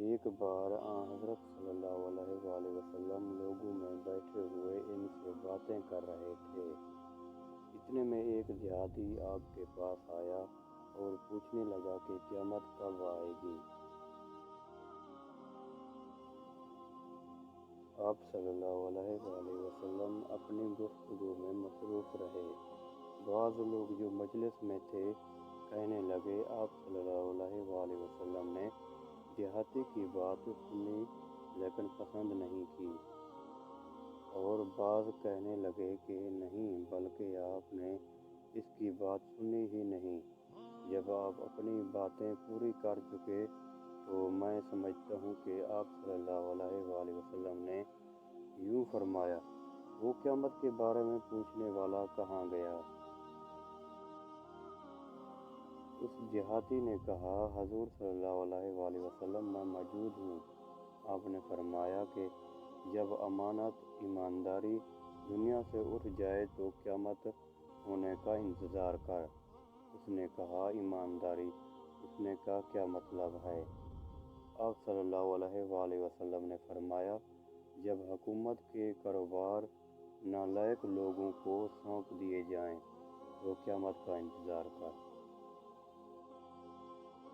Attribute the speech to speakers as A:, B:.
A: ایک بار حضرت صلی اللہ علیہ وآلہ وسلم لوگوں میں بیٹھے ہوئے ان سے باتیں کر رہے تھے۔ اتنے میں ایک دیہاتی آپ کے پاس آیا اور پوچھنے لگا کہ قیامت کب آئے گی۔ آپ صلی اللہ علیہ وآلہ وسلم اپنی گفتگو میں مصروف رہے۔ بعض لوگ جو مجلس میں تھے کہنے لگے، آپ صلی اللہ علیہ وآلہ وسلم نے دیہاتی کی بات سنی لیکن پسند نہیں کی، اور بعض کہنے لگے کہ نہیں، بلکہ آپ نے اس کی بات سنی ہی نہیں۔ جب آپ اپنی باتیں پوری کر چکے تو میں سمجھتا ہوں کہ آپ صلی اللہ علیہ وآلہ وسلم نے یوں فرمایا، وہ قیامت کے بارے میں پوچھنے والا کہاں گیا؟ اس دیہاتی نے کہا، حضور صلی اللہ علیہ وآلہ وسلم، میں موجود ہوں۔ آپ نے فرمایا کہ جب امانت، ایمانداری دنیا سے اٹھ جائے تو قیامت ہونے کا انتظار کر۔ اس نے کہا، ایمانداری؟ اس نے کہا، کیا مطلب ہے؟ آپ صلی اللہ علیہ وآلہ وسلم نے فرمایا، جب حکومت کے کاروبار نالائق لوگوں کو سونپ دیے جائیں تو قیامت کا انتظار کر۔